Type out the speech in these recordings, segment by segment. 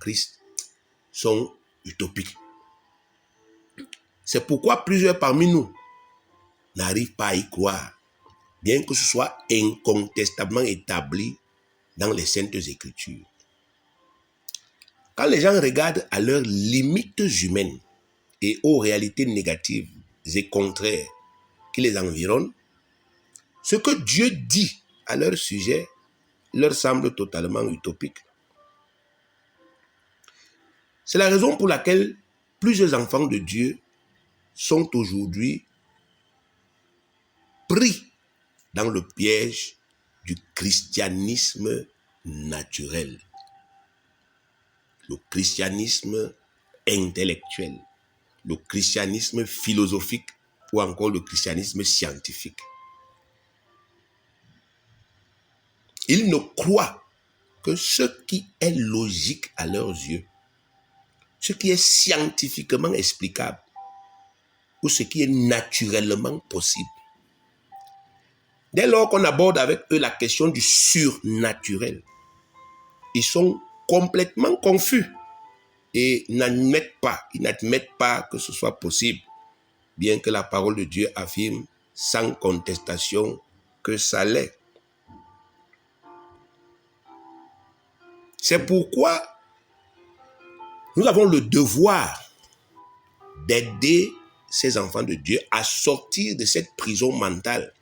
Christ sont utopiques. C'est pourquoi plusieurs parmi nous n'arrivent pas à y croire, bien que ce soit incontestablement établi dans les Saintes Écritures. Quand les gens regardent à leurs limites humaines et aux réalités négatives et contraires qui les environnent, ce que Dieu dit à leur sujet leur semble totalement utopique. C'est la raison pour laquelle plusieurs enfants de Dieu sont aujourd'hui pris dans le piège du christianisme naturel, le christianisme intellectuel, le christianisme philosophique ou encore le christianisme scientifique. Ils ne croient que ce qui est logique à leurs yeux, ce qui est scientifiquement explicable ou ce qui est naturellement possible. Dès lors qu'on aborde avec eux la question du surnaturel, ils sont complètement confus et n'admettent pas que ce soit possible, bien que la parole de Dieu affirme sans contestation que ça l'est. C'est pourquoi nous avons le devoir d'aider ces enfants de Dieu à sortir de cette prison mentale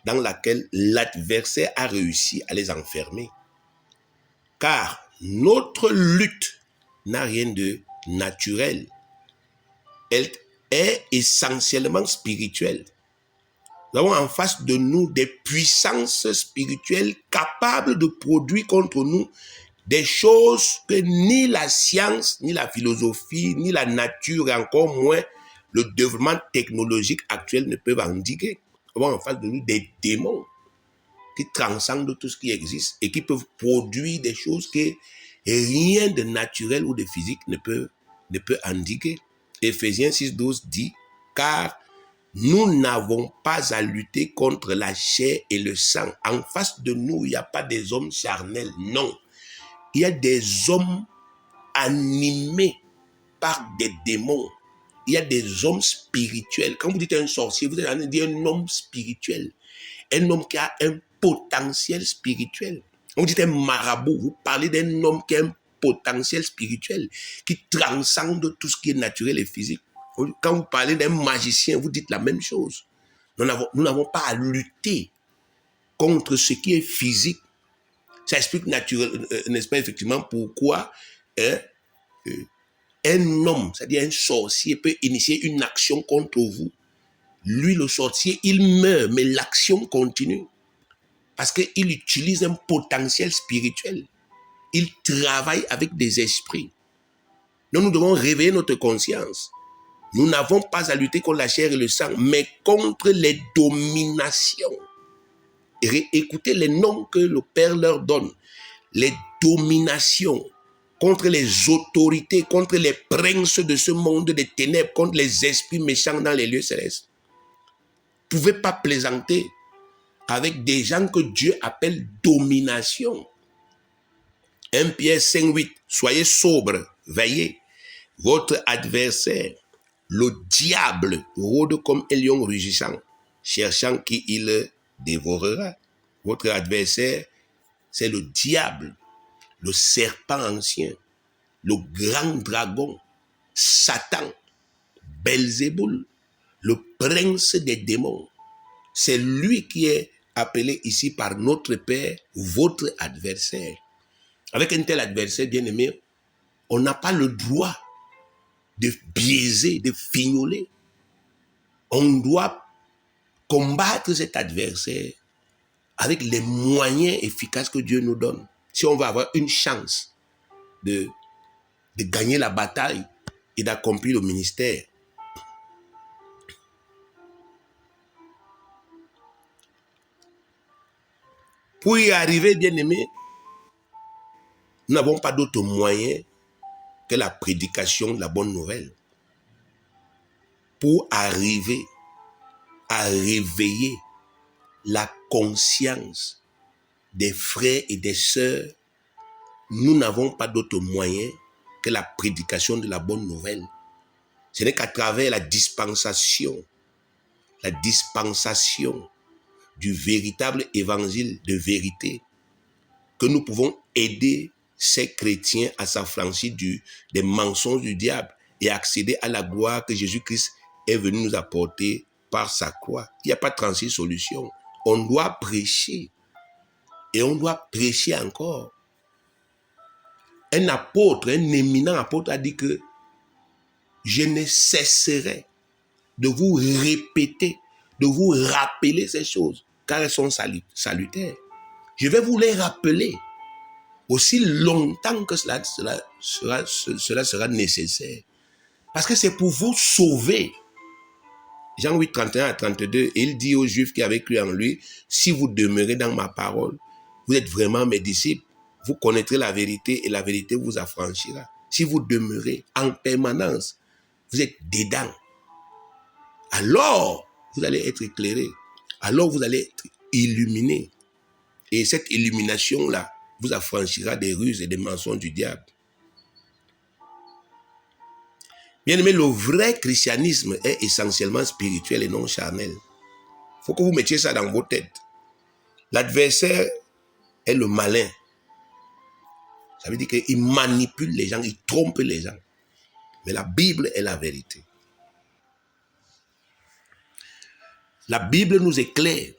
dans laquelle l'adversaire a réussi à les enfermer. Car notre lutte n'a rien de naturel. Elle est essentiellement spirituelle. Nous avons en face de nous des puissances spirituelles capables de produire contre nous des choses que ni la science, ni la philosophie, ni la nature, et encore moins le développement technologique actuel ne peuvent endiguer. Nous avons en face de nous des démons qui transcendent tout ce qui existe et qui peuvent produire des choses que rien de naturel ou de physique ne peut endiguer. Éphésiens 6,12 dit « Car nous n'avons pas à lutter contre la chair et le sang. » En face de nous, il n'y a pas des hommes charnels, non. Il y a des hommes animés par des démons. Il y a des hommes spirituels. Quand vous dites un sorcier, vous allez dire un homme spirituel. Un homme qui a un potentiel spirituel. Quand vous dites un marabout, vous parlez d'un homme qui a un potentiel spirituel, qui transcende tout ce qui est naturel et physique. Quand vous parlez d'un magicien, vous dites la même chose. Nous n'avons pas à lutter contre ce qui est physique. Ça explique n'est-ce pas, effectivement, pourquoi un homme, c'est-à-dire un sorcier, peut initier une action contre vous. Lui, le sorcier, il meurt, mais l'action continue. Parce qu'il utilise un potentiel spirituel. Il travaille avec des esprits. Donc nous devons réveiller notre conscience. Nous n'avons pas à lutter contre la chair et le sang, mais contre les dominations. Et écoutez les noms que le Père leur donne. Les dominations, contre les autorités, contre les princes de ce monde des ténèbres, contre les esprits méchants dans les lieux célestes. Vous ne pouvez pas plaisanter avec des gens que Dieu appelle domination. 1 Pierre 5,8. Soyez sobres, veillez. Votre adversaire, le diable, rôde comme un lion rugissant, cherchant qui il dévorera. Votre adversaire, c'est le diable, le serpent ancien, le grand dragon, Satan, Belzéboul, le prince des démons. C'est lui qui est appelé ici par notre Père, votre adversaire. Avec un tel adversaire, bien-aimé, on n'a pas le droit de biaiser, de fignoler. On doit combattre cet adversaire avec les moyens efficaces que Dieu nous donne. Si on veut avoir une chance de gagner la bataille et d'accomplir le ministère. Pour y arriver, bien-aimés, nous n'avons pas d'autre moyen que la prédication de la bonne nouvelle. Pour arriver à réveiller la conscience des frères et des sœurs nous n'avons pas d'autre moyen que la prédication de la bonne nouvelle. Ce n'est qu'à travers la dispensation du véritable évangile de vérité que nous pouvons aider ces chrétiens à s'affranchir des mensonges du diable et accéder à la gloire que Jésus-Christ est venu nous apporter par sa croix. Il n'y a pas 36 solutions. On doit prêcher. Et on doit prêcher encore. Un apôtre, un éminent apôtre a dit que je ne cesserai de vous répéter, de vous rappeler ces choses, car elles sont salutaires. Je vais vous les rappeler aussi longtemps que cela sera nécessaire. Parce que c'est pour vous sauver. Jean 8, 31 à 32, il dit aux Juifs qui avaient cru en lui, si vous demeurez dans ma parole, vous êtes vraiment mes disciples, vous connaîtrez la vérité et la vérité vous affranchira. Si vous demeurez en permanence, vous êtes dedans. Alors, vous allez être éclairés. Alors, vous allez être illuminés. Et cette illumination-là vous affranchira des ruses et des mensonges du diable. Bien aimé, le vrai christianisme est essentiellement spirituel et non charnel. Il faut que vous mettiez ça dans vos têtes. L'adversaire est le malin. Ça veut dire qu'il manipule les gens, il trompe les gens. Mais la Bible est la vérité. La Bible nous éclaire.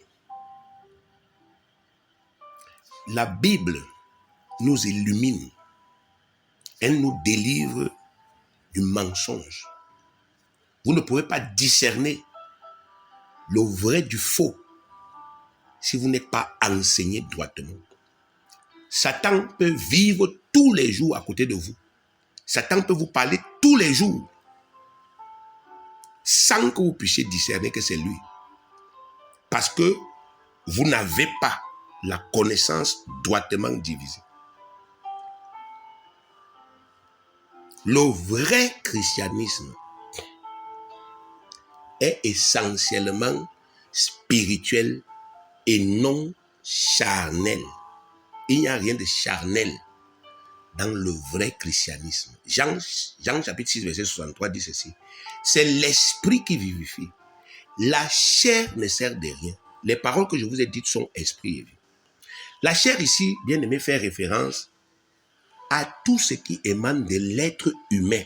La Bible nous illumine. Elle nous délivre du mensonge. Vous ne pouvez pas discerner le vrai du faux si vous n'êtes pas enseigné droitement. Satan peut vivre tous les jours à côté de vous. Satan peut vous parler tous les jours sans que vous puissiez discerner que c'est lui. Parce que vous n'avez pas la connaissance droitement divisée. Le vrai christianisme est essentiellement spirituel et non charnel. Il n'y a rien de charnel dans le vrai christianisme. Jean chapitre 6, verset 63 dit ceci. C'est l'esprit qui vivifie. La chair ne sert de rien. Les paroles que je vous ai dites sont esprit et vie. La chair ici, bien aimé, fait référence à tout ce qui émane de l'être humain.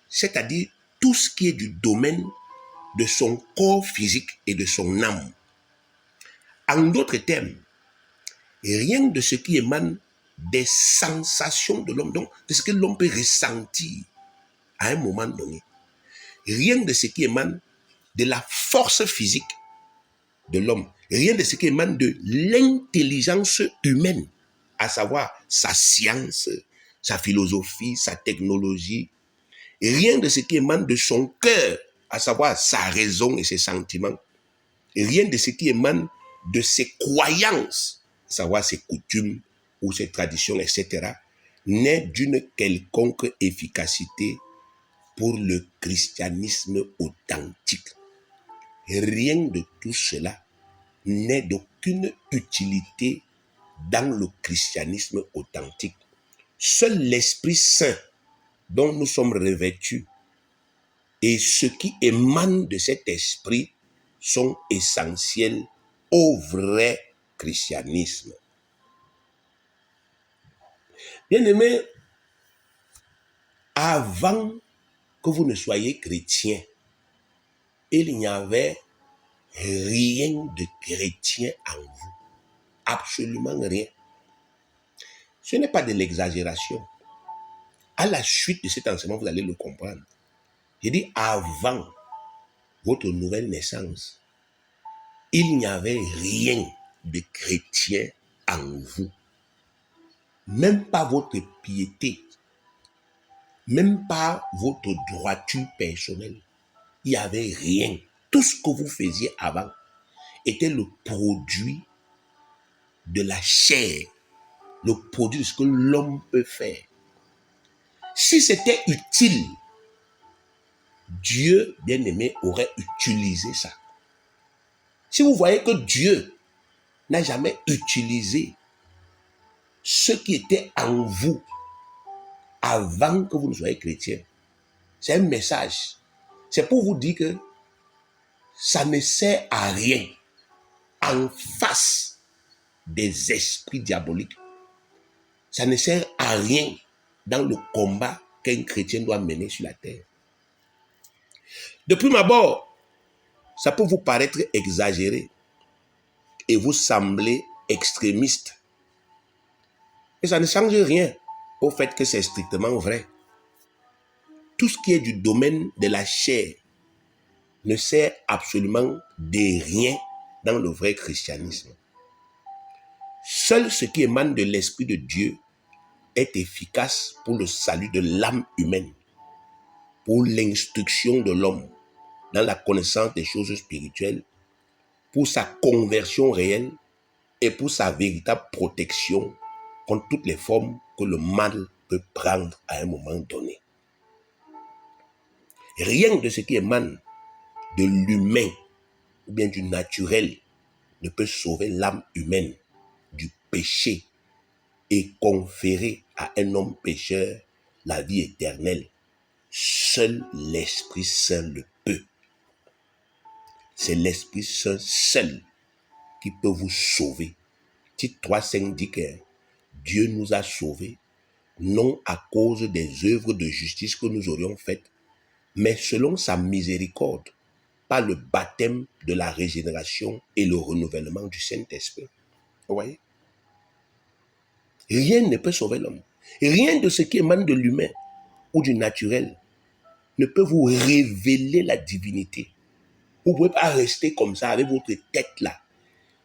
C'est-à-dire tout ce qui est du domaine de son corps physique et de son âme. En d'autres termes, rien de ce qui émane des sensations de l'homme, donc de ce que l'homme peut ressentir à un moment donné. Rien de ce qui émane de la force physique de l'homme. Rien de ce qui émane de l'intelligence humaine, à savoir sa science, sa philosophie, sa technologie. Rien de ce qui émane de son cœur, à savoir sa raison et ses sentiments. Rien de ce qui émane de ses croyances, à savoir ses coutumes ou ses traditions, etc., n'est d'une quelconque efficacité pour le christianisme authentique. Rien de tout cela n'est d'aucune utilité dans le christianisme authentique. Seul l'Esprit Saint dont nous sommes revêtus et ce qui émane de cet esprit sont essentiels au vrai christianisme. Bien-aimés, avant que vous ne soyez chrétien, il n'y avait rien de chrétien en vous. Absolument rien. Ce n'est pas de l'exagération. À la suite de cet enseignement, vous allez le comprendre. J'ai dit avant votre nouvelle naissance, il n'y avait rien de chrétien en vous. Même pas votre piété, même pas votre droiture personnelle. Il n'y avait rien. Tout ce que vous faisiez avant était le produit de la chair, le produit de ce que l'homme peut faire. Si c'était utile, Dieu, bien-aimé, aurait utilisé ça. Si vous voyez que Dieu n'a jamais utilisé ce qui était en vous avant que vous ne soyez chrétien. C'est un message. C'est pour vous dire que ça ne sert à rien en face des esprits diaboliques. Ça ne sert à rien dans le combat qu'un chrétien doit mener sur la terre. De prime abord, ça peut vous paraître exagéré et vous sembler extrémiste. Et ça ne change rien au fait que c'est strictement vrai. Tout ce qui est du domaine de la chair ne sert absolument de rien dans le vrai christianisme. Seul ce qui émane de l'Esprit de Dieu est efficace pour le salut de l'âme humaine, pour l'instruction de l'homme dans la connaissance des choses spirituelles, pour sa conversion réelle et pour sa véritable protection contre toutes les formes que le mal peut prendre à un moment donné. Rien de ce qui émane de l'humain ou bien du naturel ne peut sauver l'âme humaine du péché et conférer à un homme pécheur la vie éternelle. Seul l'Esprit Saint le peut. C'est l'Esprit Saint seul qui peut vous sauver. Tite 3,5 dit que Dieu nous a sauvés, non à cause des œuvres de justice que nous aurions faites, mais selon sa miséricorde, par le baptême de la régénération et le renouvellement du Saint-Esprit. Vous voyez? Rien ne peut sauver l'homme. Rien de ce qui émane de l'humain ou du naturel ne peut vous révéler la divinité. Vous ne pouvez pas rester comme ça avec votre tête là.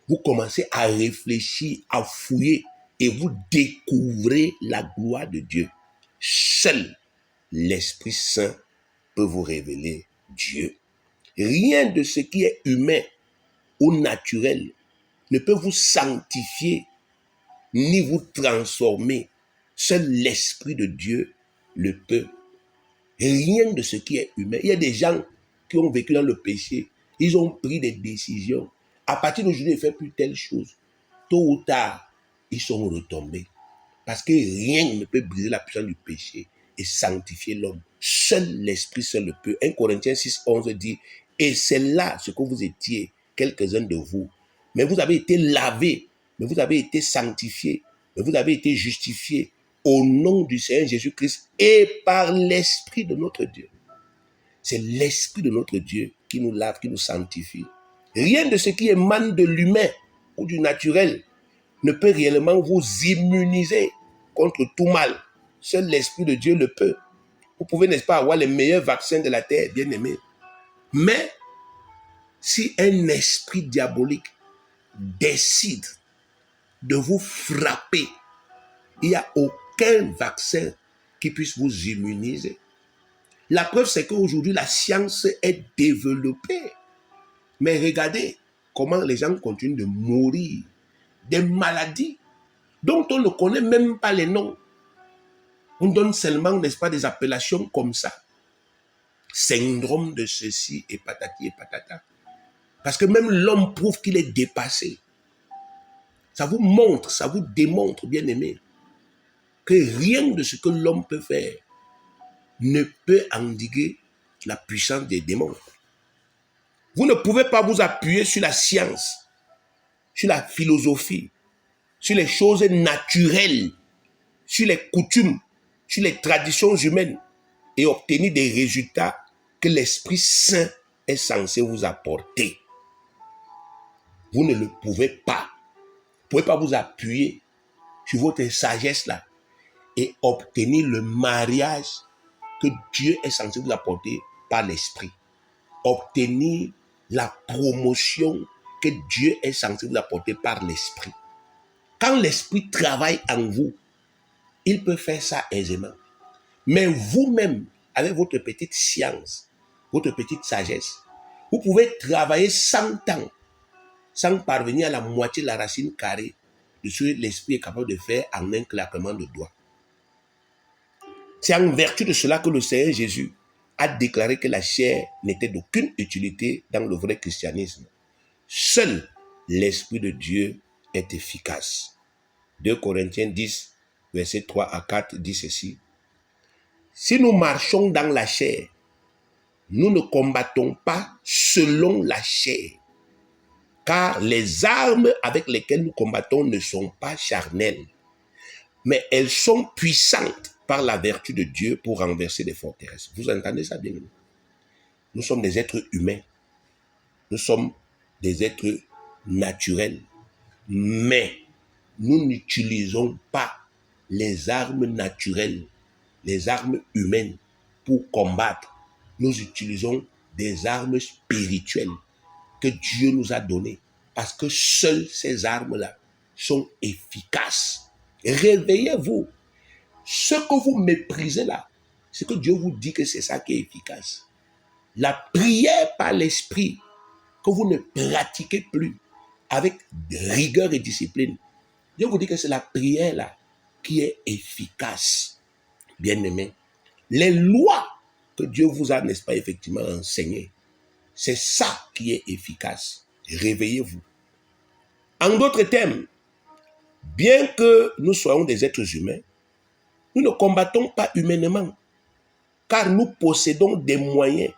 Vous commencez à réfléchir, à fouiller et vous découvrez la gloire de Dieu. Seul l'Esprit Saint peut vous révéler Dieu. Rien de ce qui est humain ou naturel ne peut vous sanctifier ni vous transformer. Seul l'Esprit de Dieu le peut. Rien de ce qui est humain. Il y a des gens qui ont vécu dans le péché. Ils ont pris des décisions. À partir d'aujourd'hui, ils ne font plus telle chose. Tôt ou tard, ils sont retombés. Parce que rien ne peut briser la puissance du péché et sanctifier l'homme. Seul l'Esprit Saint le peut. 1 Corinthiens 6,11 dit, et c'est là ce que vous étiez, quelques-uns de vous. Mais vous avez été lavés, mais vous avez été sanctifiés, mais vous avez été justifiés au nom du Seigneur Jésus-Christ et par l'Esprit de notre Dieu. C'est l'Esprit de notre Dieu qui nous lave, qui nous sanctifie. Rien de ce qui émane de l'humain ou du naturel ne peut réellement vous immuniser contre tout mal. Seul l'Esprit de Dieu le peut. Vous pouvez, n'est-ce pas, avoir les meilleurs vaccins de la terre, bien aimés. Mais si un esprit diabolique décide de vous frapper, il n'y a aucun vaccin qui puisse vous immuniser. La preuve, c'est qu'aujourd'hui, la science est développée. Mais regardez comment les gens continuent de mourir des maladies dont on ne connaît même pas les noms. On donne seulement, n'est-ce pas, des appellations comme ça. Syndrome de ceci et patati et patata. Parce que même l'homme prouve qu'il est dépassé. Ça vous montre, ça vous démontre, bien aimé, que rien de ce que l'homme peut faire ne peut endiguer la puissance des démons. Vous ne pouvez pas vous appuyer sur la science, sur la philosophie, sur les choses naturelles, sur les coutumes, sur les traditions humaines et obtenir des résultats que l'Esprit Saint est censé vous apporter. Vous ne le pouvez pas. Vous ne pouvez pas vous appuyer sur votre sagesse là et obtenir le mariage que Dieu est censé vous apporter par l'Esprit. Obtenir la promotion que Dieu est censé vous apporter par l'Esprit. Quand l'Esprit travaille en vous, il peut faire ça aisément. Mais vous-même, avec votre petite science, votre petite sagesse, vous pouvez travailler 100 ans sans parvenir à la moitié de la racine carrée de ce que l'Esprit est capable de faire en un claquement de doigts. C'est en vertu de cela que le Seigneur Jésus a déclaré que la chair n'était d'aucune utilité dans le vrai christianisme. Seul l'Esprit de Dieu est efficace. 2 Corinthiens 10, versets 3 à 4 dit ceci. Si nous marchons dans la chair, nous ne combattons pas selon la chair, car les armes avec lesquelles nous combattons ne sont pas charnelles, mais elles sont puissantes par la vertu de Dieu pour renverser des forteresses. Vous entendez ça bien? Nous sommes des êtres humains. Nous sommes des êtres naturels. Mais nous n'utilisons pas les armes naturelles, les armes humaines pour combattre. Nous utilisons des armes spirituelles que Dieu nous a données. Parce que seules ces armes-là sont efficaces. Réveillez-vous. Ce que vous méprisez là, c'est que Dieu vous dit que c'est ça qui est efficace. La prière par l'esprit que vous ne pratiquez plus avec rigueur et discipline. Dieu vous dit que c'est la prière là qui est efficace. Bien-aimés, les lois que Dieu vous a, n'est-ce pas, effectivement enseignées, c'est ça qui est efficace. Réveillez-vous. En d'autres termes, bien que nous soyons des êtres humains, nous ne combattons pas humainement, car nous possédons des moyens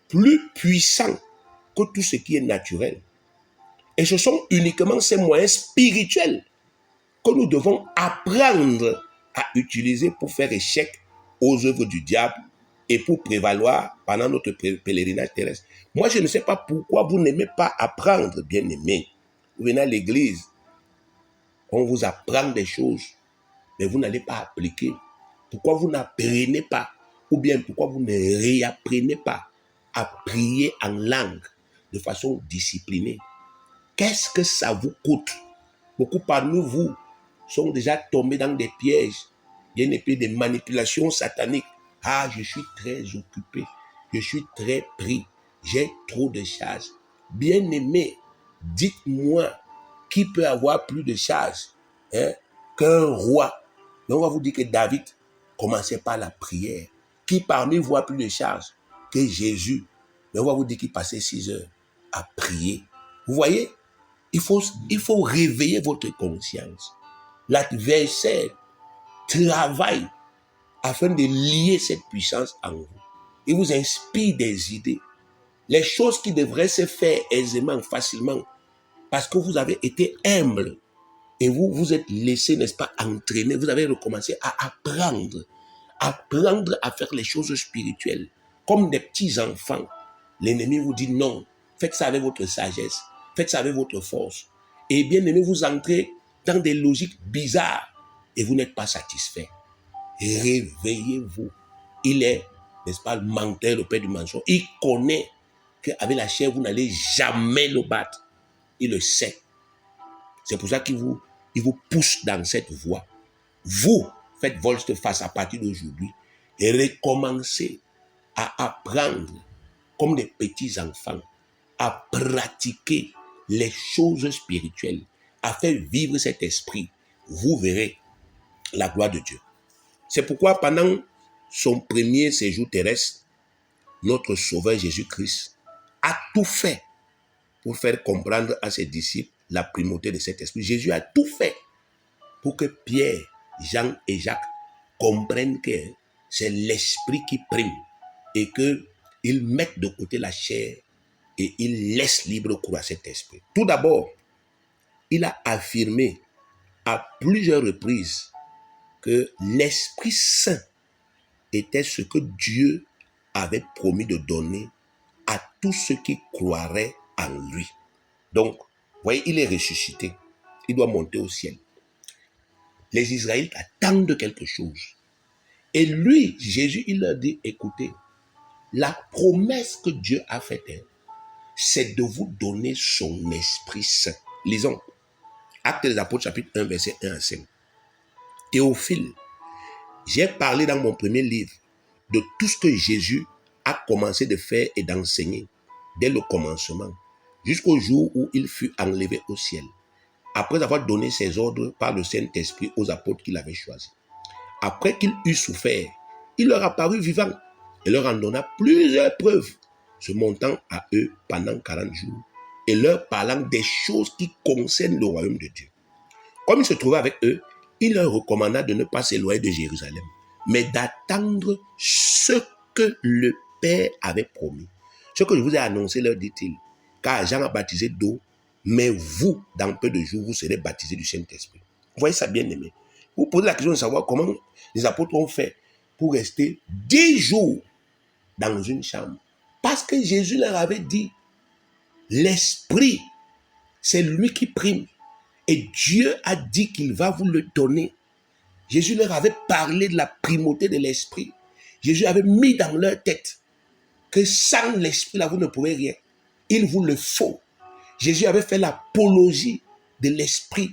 plus puissants que tout ce qui est naturel. Et ce sont uniquement ces moyens spirituels que nous devons apprendre à utiliser pour faire échec aux œuvres du diable et pour prévaloir pendant notre pèlerinage terrestre. Moi, je ne sais pas pourquoi vous n'aimez pas apprendre, bien-aimés. Vous venez à l'église, on vous apprend des choses, mais vous n'allez pas appliquer. Pourquoi vous n'apprenez pas, ou bien pourquoi vous ne réapprenez pas à prier en langue de façon disciplinée? Qu'est-ce que ça vous coûte? Beaucoup parmi vous sont déjà tombés dans des pièges, bien épais, des manipulations sataniques. Ah, je suis très occupé, je suis très pris, j'ai trop de charges. Bien-aimé, dites-moi, qui peut avoir plus de charges qu'un roi? Mais on va vous dire que David commençait par la prière. Qui parmi vous a plus de charges que Jésus? Mais on va vous dire qu'il passait 6 heures à prier. Vous voyez, il faut réveiller votre conscience. L'adversaire travaille afin de lier cette puissance en vous. Il vous inspire des idées. Les choses qui devraient se faire aisément, facilement, parce que vous avez été humble et vous vous êtes laissé, n'est-ce pas, entraîner. Vous avez recommencé à apprendre à faire les choses spirituelles. Comme des petits enfants, l'ennemi vous dit non, faites ça avec votre sagesse, faites ça avec votre force. Et bien aimé, vous entrez dans des logiques bizarres et vous n'êtes pas satisfait. Réveillez-vous. Il est, n'est-ce pas, le menteur, le père du mensonge. Il connaît qu'avec la chair, vous n'allez jamais le battre. Il le sait. C'est pour ça qu'il vous pousse dans cette voie. Vous faites volte-face à partir d'aujourd'hui et recommencez à apprendre comme des petits enfants, à pratiquer les choses spirituelles, à faire vivre cet esprit. Vous verrez la gloire de Dieu. C'est pourquoi pendant son premier séjour terrestre, notre Sauveur Jésus-Christ a tout fait pour faire comprendre à ses disciples la primauté de cet esprit. Jésus a tout fait pour que Pierre, Jean et Jacques comprennent que c'est l'esprit qui prime et qu'ils mettent de côté la chair et ils laissent libre cours à cet esprit. Tout d'abord, il a affirmé à plusieurs reprises que l'Esprit Saint était ce que Dieu avait promis de donner à tous ceux qui croiraient en lui. Donc, vous voyez, il est ressuscité. Il doit monter au ciel. Les Israélites attendent quelque chose. Et lui, Jésus, il leur dit, écoutez, la promesse que Dieu a faite, c'est de vous donner son Esprit Saint. Lisons. Actes des Apôtres, chapitre 1, verset 1 à 5. Théophile, j'ai parlé dans mon premier livre de tout ce que Jésus a commencé de faire et d'enseigner dès le commencement, jusqu'au jour où il fut enlevé au ciel, après avoir donné ses ordres par le Saint-Esprit aux apôtres qu'il avait choisis. Après qu'il eut souffert, il leur apparut vivant et leur en donna plusieurs preuves, se montant à eux pendant 40 jours et leur parlant des choses qui concernent le royaume de Dieu. Comme il se trouvait avec eux, il leur recommanda de ne pas s'éloigner de Jérusalem, mais d'attendre ce que le Père avait promis. Ce que je vous ai annoncé, leur dit-il, car Jean a baptisé d'eau, mais vous, dans peu de jours, vous serez baptisés du Saint-Esprit. Vous voyez ça, bien aimé. Vous posez la question de savoir comment les apôtres ont fait pour rester 10 jours dans une chambre. Parce que Jésus leur avait dit, l'Esprit, c'est lui qui prime. Et Dieu a dit qu'il va vous le donner. Jésus leur avait parlé de la primauté de l'Esprit. Jésus avait mis dans leur tête que sans l'Esprit, là, vous ne pouvez rien. Il vous le faut. Jésus avait fait l'apologie de l'Esprit.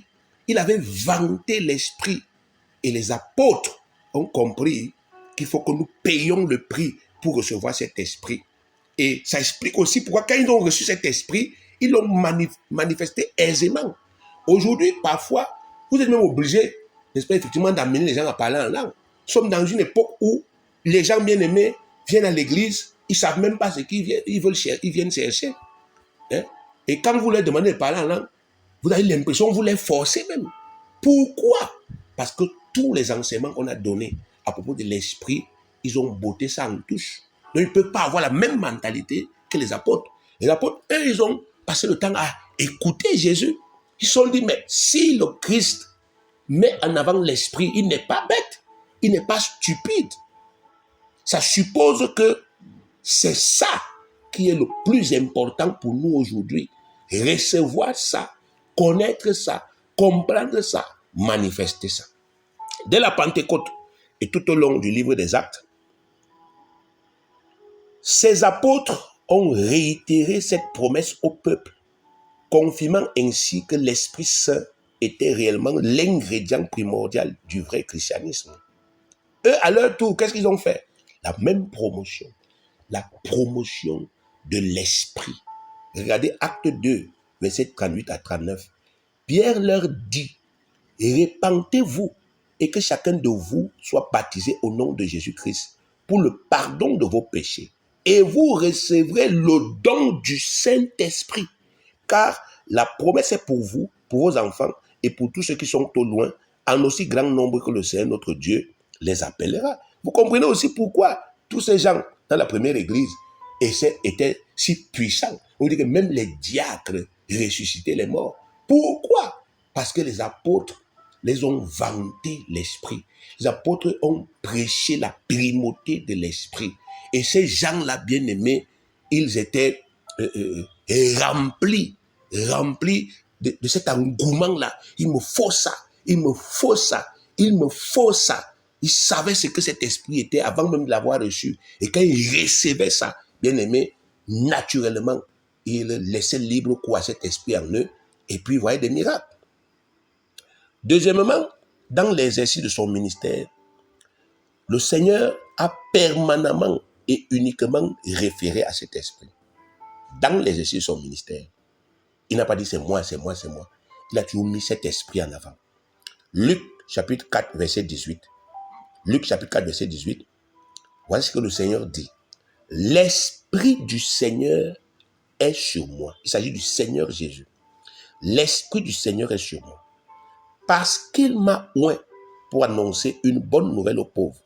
Il avait vanté l'Esprit. Et les apôtres ont compris qu'il faut que nous payions le prix pour recevoir cet Esprit. Et ça explique aussi pourquoi quand ils ont reçu cet Esprit, ils l'ont manifesté aisément. Aujourd'hui, parfois, vous êtes même obligés, n'est-ce pas, effectivement, d'amener les gens à parler en langue. Nous sommes dans une époque où les gens bien-aimés viennent à l'église, ils ne savent même pas ce qu'ils viennent, ils viennent chercher. Hein? Et quand vous leur demandez de parler en langue, vous avez l'impression que vous les forcez même. Pourquoi? Parce que tous les enseignements qu'on a donnés à propos de l'Esprit, ils ont botté ça en touche. Donc, ils ne peuvent pas avoir la même mentalité que les apôtres. Les apôtres, eux, ils ont passé le temps à écouter Jésus. Ils se sont dit, mais si le Christ met en avant l'Esprit, il n'est pas bête, il n'est pas stupide. Ça suppose que c'est ça qui est le plus important pour nous aujourd'hui. Recevoir ça, connaître ça, comprendre ça, manifester ça. Dès la Pentecôte et tout au long du livre des Actes, ces apôtres ont réitéré cette promesse au peuple, confirmant ainsi que l'Esprit Saint était réellement l'ingrédient primordial du vrai christianisme. Eux, à leur tour, qu'est-ce qu'ils ont fait? La même promotion. La promotion de l'Esprit. Regardez Acte 2, versets 38 à 39. Pierre leur dit, répentez-vous et que chacun de vous soit baptisé au nom de Jésus-Christ pour le pardon de vos péchés. Et vous recevrez le don du Saint-Esprit. Car la promesse est pour vous, pour vos enfants et pour tous ceux qui sont au loin, en aussi grand nombre que le Seigneur notre Dieu les appellera. Vous comprenez aussi pourquoi tous ces gens dans la première église étaient si puissants. On dit que même les diacres ressuscitaient les morts. Pourquoi? Parce que les apôtres les ont vanté l'Esprit. Les apôtres ont prêché la primauté de l'Esprit. Et ces gens-là, bien aimés, ils étaient remplis de cet engouement-là. Il me faut ça, il me faut ça, il me faut ça. Ils savaient ce que cet esprit était avant même de l'avoir reçu. Et quand ils recevaient ça, bien aimé, naturellement, ils laissaient libre cours à cet esprit en eux. Et puis, voyaient des miracles. Deuxièmement, dans l'exercice de son ministère, le Seigneur a permanemment et uniquement référé à cet esprit. Dans l'exercice de son ministère, il n'a pas dit c'est moi, c'est moi, c'est moi. Il a toujours mis cet esprit en avant. Luc chapitre 4, verset 18. Luc chapitre 4, verset 18. Voici ce que le Seigneur dit. L'Esprit du Seigneur est sur moi. Il s'agit du Seigneur Jésus. L'Esprit du Seigneur est sur moi. Parce qu'il m'a oint pour annoncer une bonne nouvelle aux pauvres.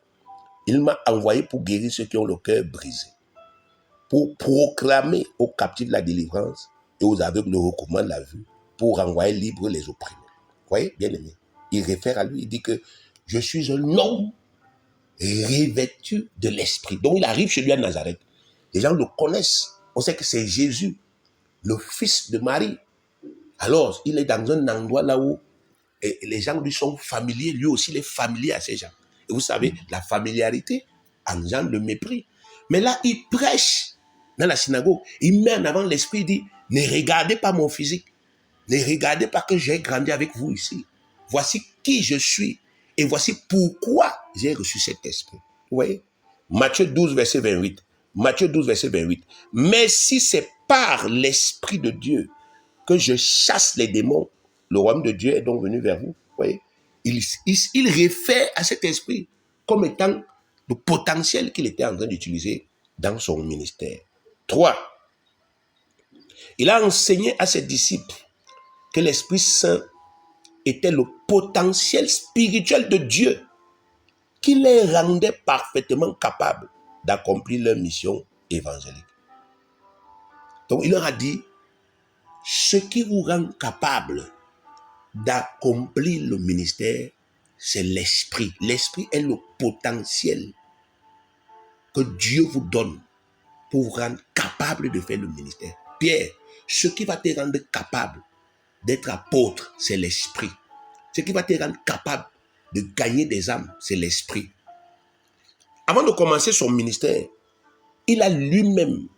Il m'a envoyé pour guérir ceux qui ont le cœur brisé. Pour proclamer aux captifs la délivrance et aux aveugles le recouvrement de la vue. Pour renvoyer libres les opprimés. Vous voyez, bien aimé. Il réfère à lui, il dit que je suis un homme revêtu de l'Esprit. Donc il arrive chez lui à Nazareth. Les gens le connaissent. On sait que c'est Jésus, le fils de Marie. Alors, il est dans un endroit là où les gens lui sont familiers. Lui aussi, il est familier à ces gens. Et vous savez, la familiarité engendre le mépris. Mais là, il prêche dans la synagogue. Il met en avant l'Esprit, il dit, ne regardez pas mon physique. Ne regardez pas que j'ai grandi avec vous ici. Voici qui je suis. Et voici pourquoi j'ai reçu cet esprit. Vous voyez? Matthieu 12, verset 28. Matthieu 12, verset 28. Mais si c'est par l'Esprit de Dieu que je chasse les démons, le royaume de Dieu est donc venu vers vous. Vous voyez? Il réfère à cet esprit comme étant le potentiel qu'il était en train d'utiliser dans son ministère. 3. Il a enseigné à ses disciples que l'Esprit Saint était le potentiel spirituel de Dieu qui les rendait parfaitement capables d'accomplir leur mission évangélique. Donc il leur a dit, ce qui vous rend capable d'accomplir le ministère, c'est l'esprit. L'esprit est le potentiel que Dieu vous donne pour vous rendre capable de faire le ministère. Pierre, ce qui va te rendre capable d'être apôtre, c'est l'esprit. Ce qui va te rendre capable de gagner des âmes, c'est l'esprit. Avant de commencer son ministère, il a lui-même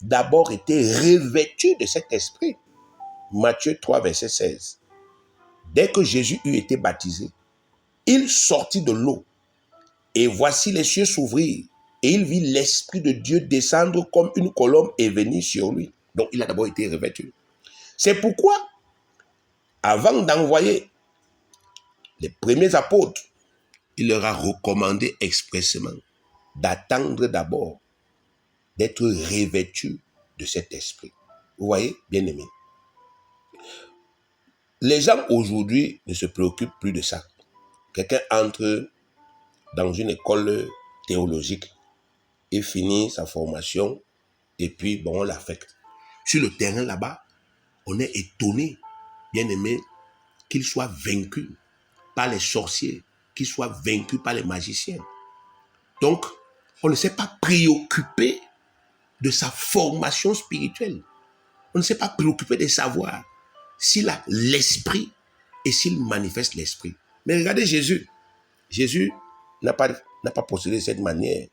d'abord été revêtu de cet esprit. Matthieu 3, verset 16. Dès que Jésus eut été baptisé, il sortit de l'eau. Et voici les cieux s'ouvrir. Et il vit l'Esprit de Dieu descendre comme une colombe et venir sur lui. Donc il a d'abord été revêtu. C'est pourquoi, avant d'envoyer les premiers apôtres, il leur a recommandé expressément d'attendre d'abord d'être revêtus de cet esprit. Vous voyez, bien aimé. Les gens aujourd'hui ne se préoccupent plus de ça. Quelqu'un entre dans une école théologique et finit sa formation et puis, bon, on l'affecte. Sur le terrain là-bas, on est étonné, bien aimé, qu'il soit vaincu par les sorciers, qu'il soit vaincu par les magiciens. Donc, on ne s'est pas préoccupé de sa formation spirituelle. On ne s'est pas préoccupé de savoir s'il a l'esprit et s'il manifeste l'esprit. Mais regardez Jésus. Jésus n'a pas procédé de cette manière.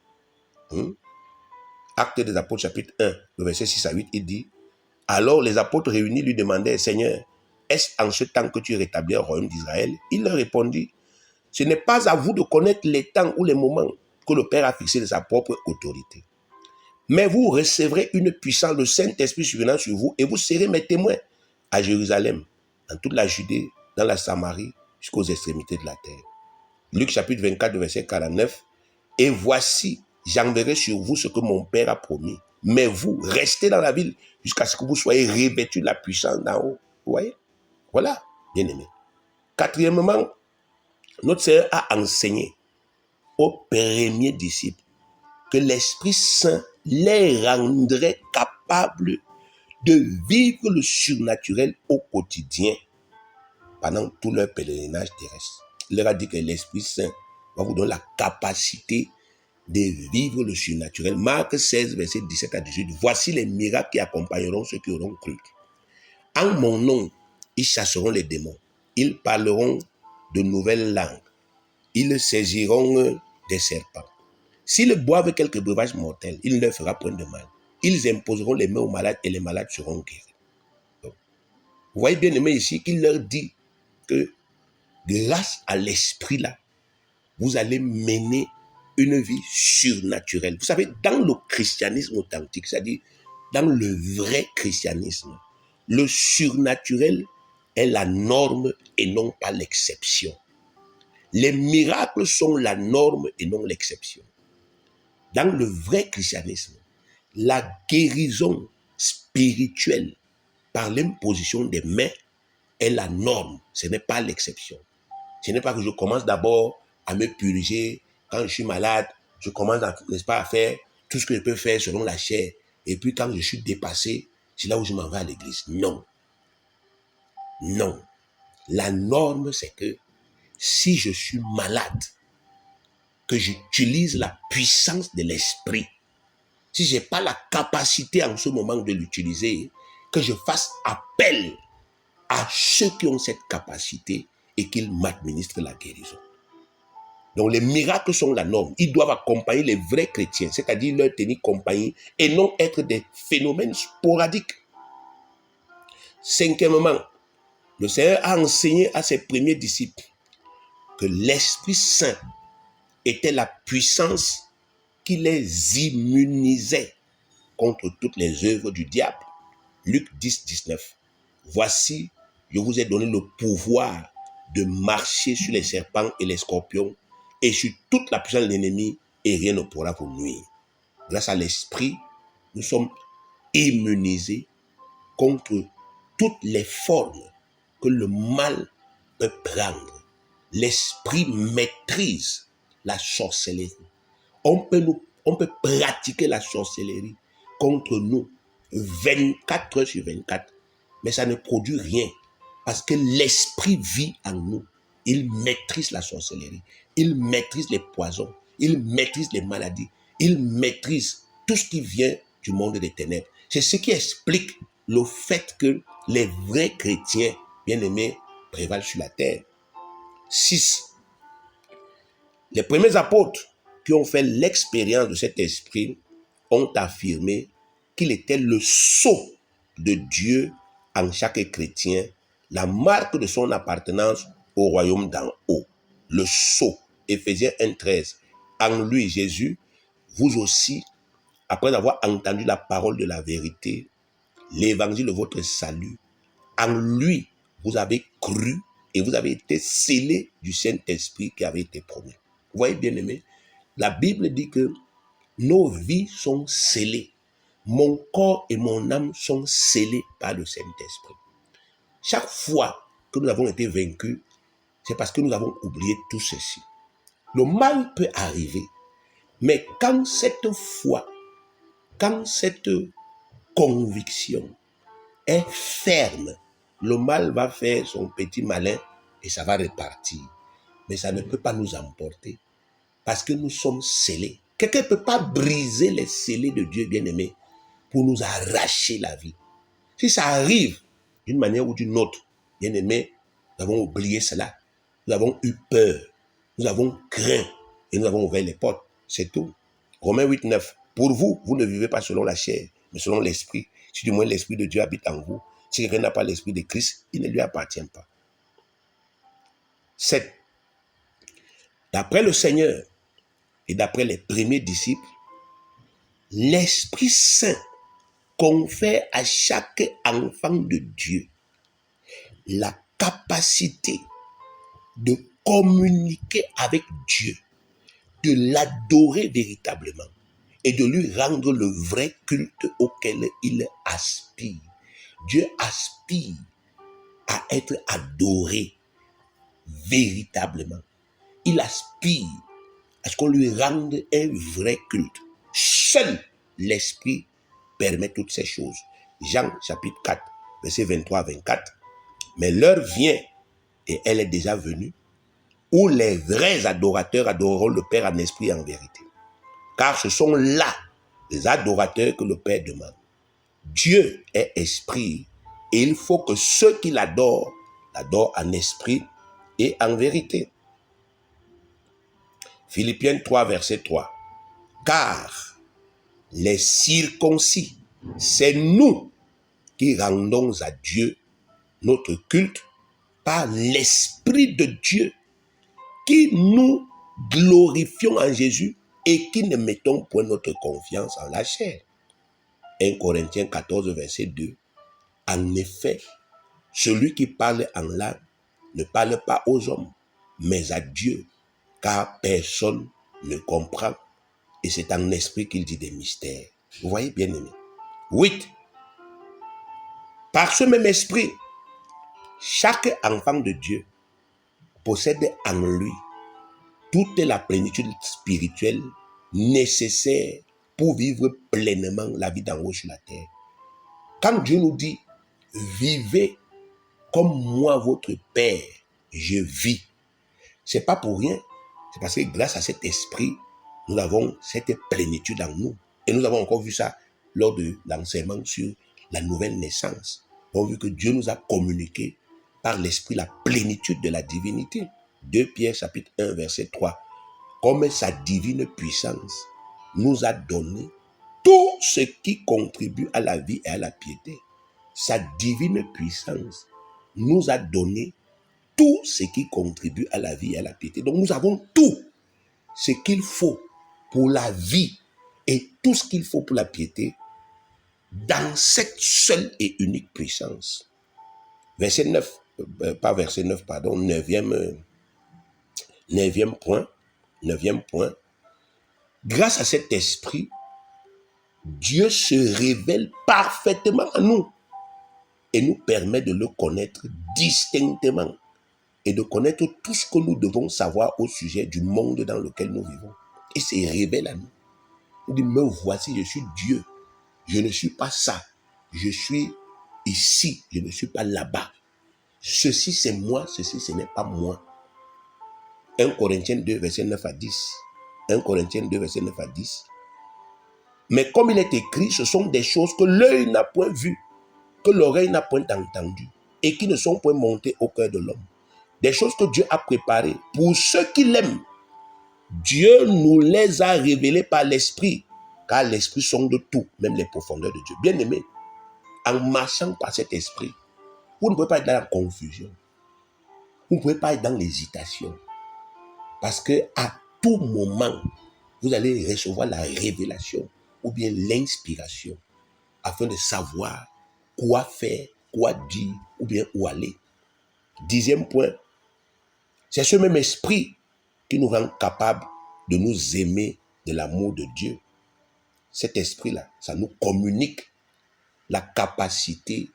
Actes des Apôtres, chapitre 1, le verset 6 à 8, il dit, « Alors les apôtres réunis lui demandaient, « Seigneur, est-ce en ce temps que tu rétablis le royaume d'Israël ?» Il leur répondit, « Ce n'est pas à vous de connaître les temps ou les moments que le Père a fixés de sa propre autorité. Mais vous recevrez une puissance, le Saint-Esprit survenant sur vous, et vous serez mes témoins à Jérusalem, dans toute la Judée, dans la Samarie, jusqu'aux extrémités de la terre. » Luc chapitre 24, verset 49, « Et voici, j'enverrai sur vous ce que mon Père a promis. Mais vous, restez dans la ville jusqu'à ce que vous soyez revêtus de la puissance d'en haut. » Vous voyez? Voilà, bien aimé. Quatrièmement, notre Seigneur a enseigné aux premiers disciples que l'Esprit Saint les rendrait capables de vivre le surnaturel au quotidien pendant tout leur pèlerinage terrestre. Il leur a dit que l'Esprit Saint va vous donner la capacité de vivre le surnaturel. Marc 16, verset 17 à 18. Voici les miracles qui accompagneront ceux qui auront cru. En mon nom, ils chasseront les démons. Ils parleront de nouvelles langues. Ils saisiront des serpents. S'ils boivent quelques breuvages mortels, il ne leur fera point de mal. Ils imposeront les mains aux malades et les malades seront guéris. Donc, vous voyez bien aimé ici qu'il leur dit que grâce à l'esprit là, vous allez mener une vie surnaturelle. Vous savez, dans le christianisme authentique, c'est-à-dire dans le vrai christianisme, le surnaturel est la norme et non pas l'exception. Les miracles sont la norme et non l'exception. Dans le vrai christianisme, la guérison spirituelle par l'imposition des mains est la norme, ce n'est pas l'exception. Ce n'est pas que je commence d'abord à me purger. Quand je suis malade, je commence, n'est-ce pas, à faire tout ce que je peux faire selon la chair. Et puis quand je suis dépassé, c'est là où je m'en vais à l'église. Non. Non. La norme, c'est que si je suis malade, que j'utilise la puissance de l'esprit, si je n'ai pas la capacité en ce moment de l'utiliser, que je fasse appel à ceux qui ont cette capacité et qu'ils m'administrent la guérison. Donc les miracles sont la norme. Ils doivent accompagner les vrais chrétiens, c'est-à-dire leur tenir compagnie et non être des phénomènes sporadiques. Cinquièmement, le Seigneur a enseigné à ses premiers disciples que l'Esprit Saint était la puissance qui les immunisait contre toutes les œuvres du diable. Luc 10, 19. Voici, je vous ai donné le pouvoir de marcher sur les serpents et les scorpions et sur toute la puissance de l'ennemi et rien ne pourra vous nuire. Grâce à l'esprit, nous sommes immunisés contre toutes les formes que le mal peut prendre l'esprit maîtrise la sorcellerie. On peut pratiquer la sorcellerie contre nous 24 heures sur 24, mais ça ne produit rien parce que l'esprit vit en nous. Il maîtrise la sorcellerie, il maîtrise les poisons, il maîtrise les maladies, il maîtrise tout ce qui vient du monde des ténèbres. C'est ce qui explique le fait que les vrais chrétiens, bien-aimés, prévalent sur la terre. 6. Les premiers apôtres qui ont fait l'expérience de cet esprit ont affirmé qu'il était le sceau de Dieu en chaque chrétien, la marque de son appartenance au royaume d'en haut. Le sceau, Éphésiens 1,13. En lui, Jésus, vous aussi, après avoir entendu la parole de la vérité, l'évangile de votre salut, en lui, vous avez cru et vous avez été scellés du Saint-Esprit qui avait été promis. Vous voyez, bien aimé, la Bible dit que nos vies sont scellées. Mon corps et mon âme sont scellés par le Saint-Esprit. Chaque fois que nous avons été vaincus, c'est parce que nous avons oublié tout ceci. Le mal peut arriver, mais quand cette foi, quand cette conviction est ferme, le mal va faire son petit malin et ça va repartir. Mais ça ne peut pas nous emporter parce que nous sommes scellés. Quelqu'un ne peut pas briser les scellés de Dieu bien-aimé pour nous arracher la vie. Si ça arrive d'une manière ou d'une autre, bien-aimé, nous avons oublié cela. Nous avons eu peur. Nous avons craint et nous avons ouvert les portes. C'est tout. Romains 8,9. Pour vous, vous ne vivez pas selon la chair, mais selon l'esprit. Si du moins l'esprit de Dieu habite en vous. Si quelqu'un n'a pas l'esprit de Christ, il ne lui appartient pas. 7. D'après le Seigneur et d'après les premiers disciples, l'Esprit Saint confère à chaque enfant de Dieu la capacité de communiquer avec Dieu, de l'adorer véritablement et de lui rendre le vrai culte auquel il aspire. Dieu aspire à être adoré véritablement. Il aspire à ce qu'on lui rende un vrai culte. Seul l'Esprit permet toutes ces choses. Jean chapitre 4, verset 23 à 24. Mais l'heure vient, et elle est déjà venue, où les vrais adorateurs adoreront le Père en esprit et en vérité. Car ce sont là les adorateurs que le Père demande. Dieu est esprit, et il faut que ceux qui l'adorent en esprit et en vérité. Philippiens 3, verset 3. Car les circoncis, c'est nous qui rendons à Dieu notre culte par l'Esprit de Dieu, qui nous glorifions en Jésus et qui ne mettons point notre confiance en la chair. 1 Corinthiens 14, verset 2. En effet, celui qui parle en langue ne parle pas aux hommes, mais à Dieu, car personne ne comprend. Et c'est en esprit qu'il dit des mystères. Vous voyez, bien aimé. 8. Par ce même esprit, chaque enfant de Dieu possède en lui toute la plénitude spirituelle nécessaire pour vivre pleinement la vie d'en haut sur la terre. Quand Dieu nous dit, vivez comme moi, votre Père, je vis, c'est pas pour rien. C'est parce que grâce à cet esprit, nous avons cette plénitude en nous. Et nous avons encore vu ça lors de l'enseignement sur la nouvelle naissance. Nous avons vu que Dieu nous a communiqué par l'esprit la plénitude de la divinité. 2 Pierre chapitre 1 verset 3. Comme sa divine puissance nous a donné tout ce qui contribue à la vie et à la piété. Sa divine puissance nous a donné tout ce qui contribue à la vie et à la piété. Donc nous avons tout ce qu'il faut pour la vie et tout ce qu'il faut pour la piété dans cette seule et unique puissance. Verset 9, pas verset 9, pardon, neuvième point. Grâce à cet esprit, Dieu se révèle parfaitement à nous et nous permet de le connaître distinctement. et de connaître tout ce que nous devons savoir au sujet du monde dans lequel nous vivons. Et c'est révèle à nous. Il dit, me voici, je suis Dieu. Je ne suis pas ça. Je suis ici, je ne suis pas là-bas. Ceci c'est moi, ceci ce n'est pas moi. 1 Corinthiens 2, verset 9 à 10. 1 Corinthiens 2, verset 9 à 10. Mais comme il est écrit, ce sont des choses que l'œil n'a point vues, que l'oreille n'a point entendues, et qui ne sont point montées au cœur de l'homme. Des choses que Dieu a préparées pour ceux qui l'aiment. Dieu nous les a révélées par l'Esprit, car l'Esprit sonde tout, même les profondeurs de Dieu. Bien aimé, en marchant par cet Esprit, vous ne pouvez pas être dans la confusion. Vous ne pouvez pas être dans l'hésitation. Parce que à tout moment, vous allez recevoir la révélation ou bien l'inspiration afin de savoir quoi faire, quoi dire ou bien où aller. 10e point, c'est ce même esprit qui nous rend capables de nous aimer de l'amour de Dieu. Cet esprit-là, ça nous communique la capacité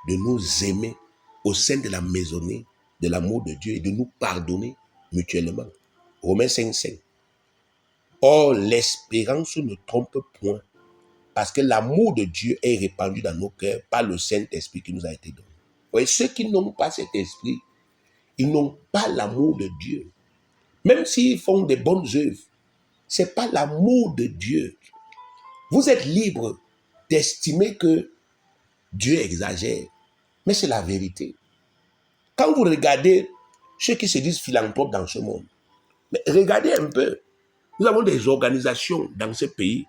de nous aimer au sein de la maisonnée de l'amour de Dieu et de nous pardonner mutuellement. Romains 5:5. Or, l'espérance ne trompe point, parce que l'amour de Dieu est répandu dans nos cœurs par le Saint-Esprit qui nous a été donné. Et ceux qui n'ont pas cet esprit, ils n'ont pas l'amour de Dieu. Même s'ils font des bonnes œuvres, ce n'est pas l'amour de Dieu. Vous êtes libre d'estimer que Dieu exagère, mais c'est la vérité. Quand vous regardez ceux qui se disent philanthropes dans ce monde, mais regardez un peu, nous avons des organisations dans ce pays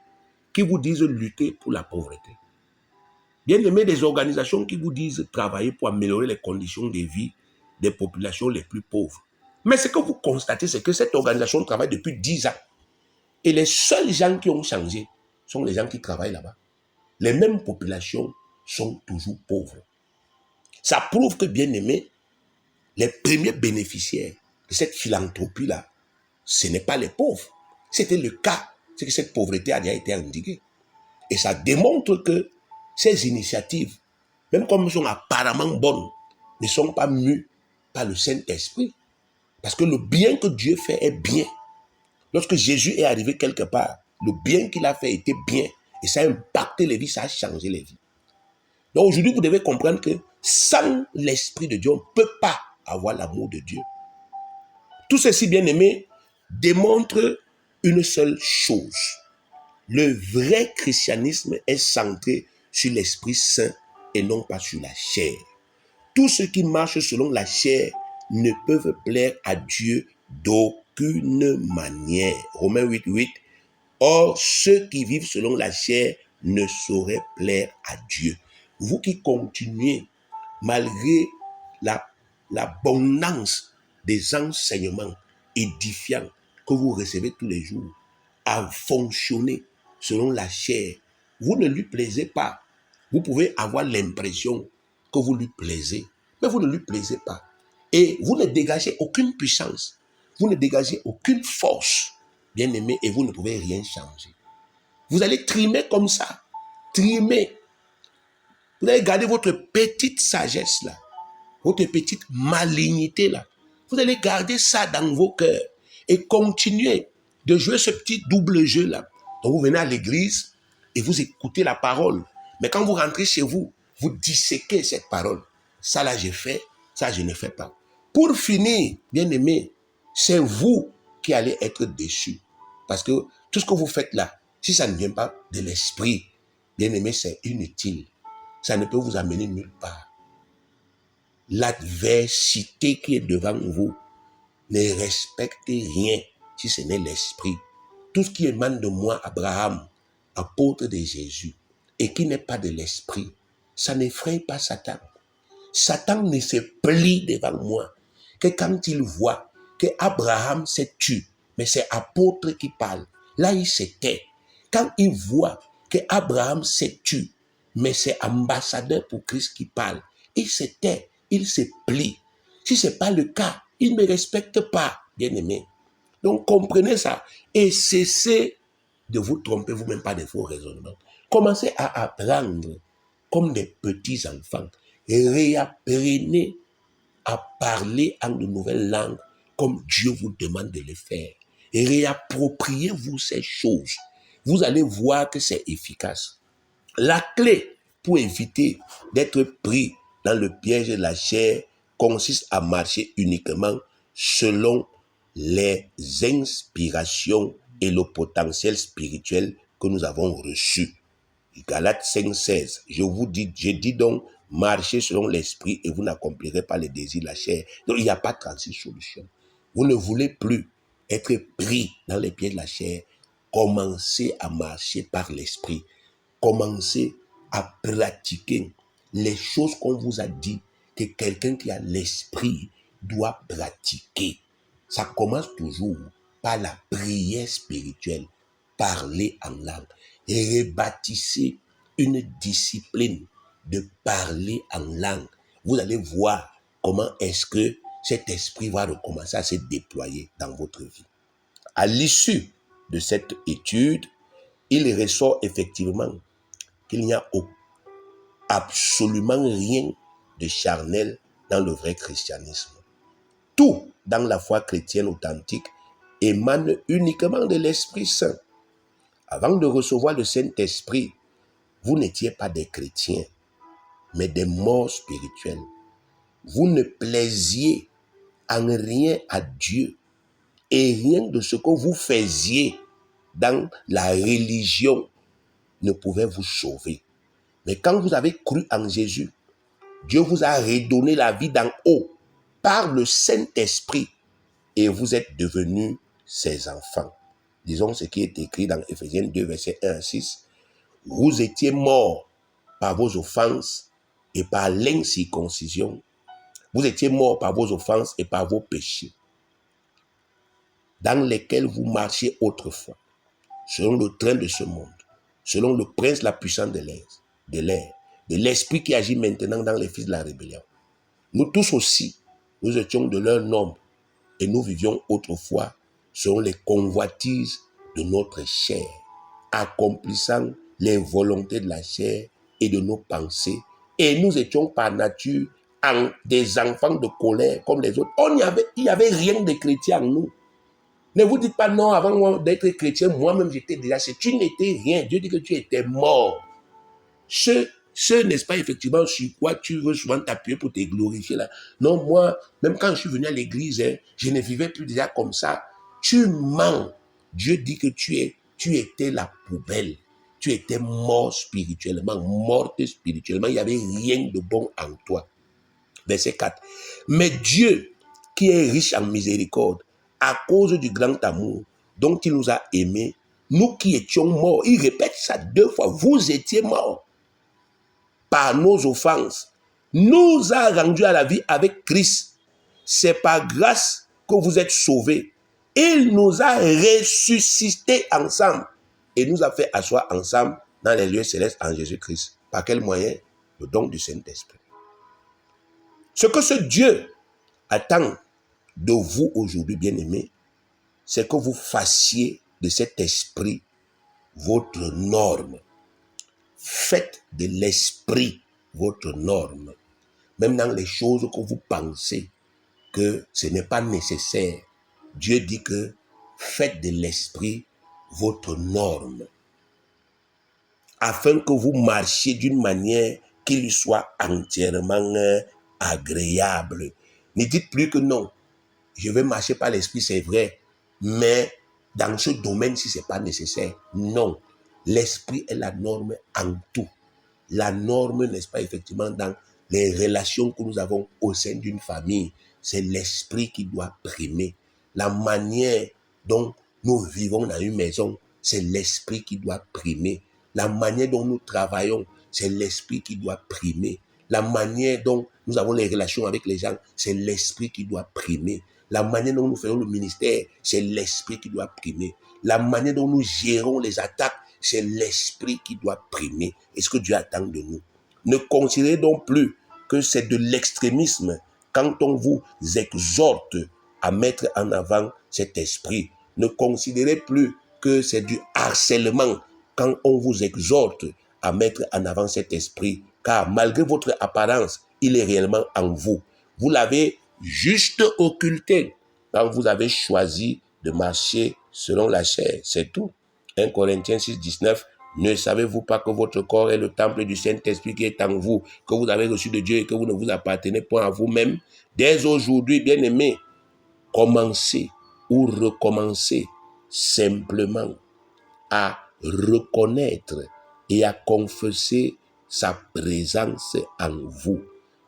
qui vous disent lutter pour la pauvreté. Bien aimé, des organisations qui vous disent travailler pour améliorer les conditions de vie des populations les plus pauvres. Mais ce que vous constatez, c'est que cette organisation travaille depuis 10 ans. Et les seuls gens qui ont changé sont les gens qui travaillent là-bas. Les mêmes populations sont toujours pauvres. Ça prouve que, bien aimé, les premiers bénéficiaires de cette philanthropie-là, ce n'est pas les pauvres. C'était le cas, c'est que cette pauvreté a déjà été endiguée. Et ça démontre que ces initiatives, même comme elles sont apparemment bonnes, ne sont pas mues par le Saint-Esprit. Parce que le bien que Dieu fait est bien. Lorsque Jésus est arrivé quelque part, le bien qu'il a fait était bien. Et ça a impacté les vies, ça a changé les vies. Donc aujourd'hui, vous devez comprendre que sans l'Esprit de Dieu, on ne peut pas avoir l'amour de Dieu. Tout ceci, bien aimé, démontre une seule chose. Le vrai christianisme est centré sur l'Esprit Saint et non pas sur la chair. Tous ceux qui marchent selon la chair ne peuvent plaire à Dieu d'aucune manière. Romains 8:8. Or, ceux qui vivent selon la chair ne sauraient plaire à Dieu. Vous qui continuez, malgré l'abondance des enseignements édifiants que vous recevez tous les jours, à fonctionner selon la chair, vous ne lui plaisez pas. Vous pouvez avoir l'impression que vous lui plaisez, mais vous ne lui plaisez pas. Et vous ne dégagez aucune puissance, vous ne dégagez aucune force, bien aimé, et vous ne pouvez rien changer. Vous allez trimer comme ça, trimer. Vous allez garder votre petite sagesse là, votre petite malignité là. Vous allez garder ça dans vos cœurs et continuer de jouer ce petit double jeu là. Donc vous venez à l'église et vous écoutez la parole. Mais quand vous rentrez chez vous, vous disséquez cette parole. Ça là j'ai fait, ça je ne fais pas. Pour finir, bien aimé, c'est vous qui allez être déçus. Parce que tout ce que vous faites là, si ça ne vient pas de l'esprit, bien aimé, c'est inutile. Ça ne peut vous amener nulle part. L'adversité qui est devant vous ne respecte rien si ce n'est l'esprit. Tout ce qui émane de moi, Abraham, apôtre de Jésus, et qui n'est pas de l'esprit, ça n'effraie pas Satan. Satan ne se plie devant moi que quand il voit que Abraham s'est tué, mais c'est apôtre qui parle. Là, il se tait. Quand il voit que Abraham s'est tué, mais c'est ambassadeur pour Christ qui parle, il se tait, il se plie. Si ce n'est pas le cas, il ne me respecte pas, bien aimé. Donc comprenez ça et cessez de vous tromper vous-même par des faux raisonnements. Commencez à apprendre comme des petits enfants et réapprenez à parler en de nouvelles langues comme Dieu vous demande de le faire. Et réappropriez-vous ces choses. Vous allez voir que c'est efficace. La clé pour éviter d'être pris dans le piège de la chair consiste à marcher uniquement selon les inspirations et le potentiel spirituel que nous avons reçu. Galates 5,16. Je dis donc, marchez selon l'esprit et vous n'accomplirez pas les désirs de la chair. Donc, il n'y a pas 36 solutions. Vous ne voulez plus être pris dans les pieds de la chair. Commencez à marcher par l'esprit. Commencez à pratiquer les choses qu'on vous a dit que quelqu'un qui a l'esprit doit pratiquer. Ça commence toujours par la prière spirituelle, parler en langue. Et rebâtissez une discipline de parler en langue. Vous allez voir comment est-ce que cet esprit va recommencer à se déployer dans votre vie. À l'issue de cette étude, il ressort effectivement qu'il n'y a absolument rien de charnel dans le vrai christianisme. Tout dans la foi chrétienne authentique émane uniquement de l'Esprit Saint. Avant de recevoir le Saint-Esprit, vous n'étiez pas des chrétiens, mais des morts spirituels. Vous ne plaisiez en rien à Dieu et rien de ce que vous faisiez dans la religion ne pouvait vous sauver. Mais quand vous avez cru en Jésus, Dieu vous a redonné la vie d'en haut par le Saint-Esprit et vous êtes devenus ses enfants. Disons ce qui est écrit dans Éphésiens 2, versets 1 à 6. Vous étiez morts par vos offenses et par l'incirconcision. Vous étiez morts par vos offenses et par vos péchés, dans lesquels vous marchiez autrefois, selon le train de ce monde, selon le prince la puissance de l'air, de l'esprit qui agit maintenant dans les fils de la rébellion. Nous tous aussi, nous étions de leur nombre et nous vivions autrefois selon les convoitises de notre chair, accomplissant les volontés de la chair et de nos pensées. Et nous étions par nature des enfants de colère comme les autres. Il n'y avait rien de chrétien en nous. Ne vous dites pas non, avant d'être chrétien, moi-même j'étais déjà... Tu n'étais rien. Dieu dit que tu étais mort. Ce n'est-ce pas effectivement sur quoi tu veux souvent t'appuyer pour te glorifier là. Non, moi, même quand je suis venu à l'église, je ne vivais plus déjà comme ça. Tu mens. Dieu dit que tu étais la poubelle. Tu étais mort spirituellement, morte spirituellement. Il n'y avait rien de bon en toi. Verset 4. Mais Dieu, qui est riche en miséricorde, à cause du grand amour dont il nous a aimés, nous qui étions morts, il répète ça 2 fois, vous étiez morts par nos offenses, nous a rendus à la vie avec Christ. C'est par grâce que vous êtes sauvés. Il nous a ressuscités ensemble et nous a fait asseoir ensemble dans les lieux célestes en Jésus-Christ. Par quel moyen? Le don du Saint-Esprit. Ce que ce Dieu attend de vous aujourd'hui, bien-aimés, c'est que vous fassiez de cet esprit votre norme. Faites de l'esprit votre norme. Même dans les choses que vous pensez que ce n'est pas nécessaire, Dieu dit que faites de l'esprit votre norme. Afin que vous marchiez d'une manière qui lui soit entièrement agréable. Ne dites plus que non. Je vais marcher par l'esprit, c'est vrai, mais dans ce domaine-ci, ce n'est pas nécessaire. Non, l'esprit est la norme en tout. La norme, n'est-ce pas, effectivement, dans les relations que nous avons au sein d'une famille, c'est l'esprit qui doit primer. La manière dont nous vivons dans une maison, c'est l'esprit qui doit primer. La manière dont nous travaillons, c'est l'esprit qui doit primer. La manière dont nous avons les relations avec les gens, c'est l'esprit qui doit primer. La manière dont nous faisons le ministère, c'est l'esprit qui doit primer. La manière dont nous gérons les attaques, c'est l'esprit qui doit primer. Et ce que Dieu attend de nous. Ne considérez donc plus que c'est de l'extrémisme quand on vous exhorte à mettre en avant cet esprit. Ne considérez plus que c'est du harcèlement quand on vous exhorte à mettre en avant cet esprit. Car malgré votre apparence, il est réellement en vous. Vous l'avez juste occulté quand vous avez choisi de marcher selon la chair. C'est tout. 1 Corinthiens 6, 19. Ne savez-vous pas que votre corps est le temple du Saint-Esprit qui est en vous, que vous avez reçu de Dieu et que vous ne vous appartenez point à vous-même? Dès aujourd'hui, bien-aimés, commencez ou recommencez simplement à reconnaître et à confesser sa présence en vous.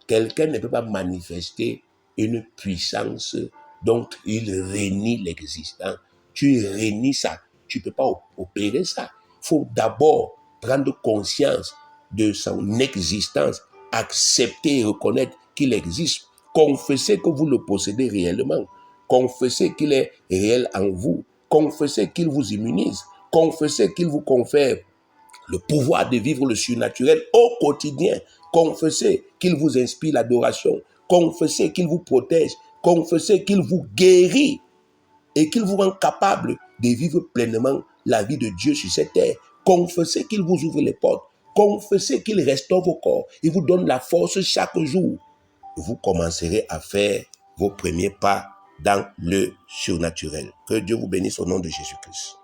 Quelqu'un ne peut pas manifester une puissance dont il renie l'existant. Tu renies ça. Tu ne peux pas opérer ça. Il faut d'abord prendre conscience de son existence, accepter et reconnaître qu'il existe, confesser que vous le possédez réellement, confesser qu'il est réel en vous, confesser qu'il vous immunise, confesser qu'il vous confère le pouvoir de vivre le surnaturel au quotidien, confesser qu'il vous inspire l'adoration, confesser qu'il vous protège, confesser qu'il vous guérit et qu'il vous rend capable de vivre pleinement la vie de Dieu sur cette terre. Confessez qu'il vous ouvre les portes, confessez qu'il restaure vos corps, il vous donne la force chaque jour. Vous commencerez à faire vos premiers pas dans le surnaturel. Que Dieu vous bénisse au nom de Jésus-Christ.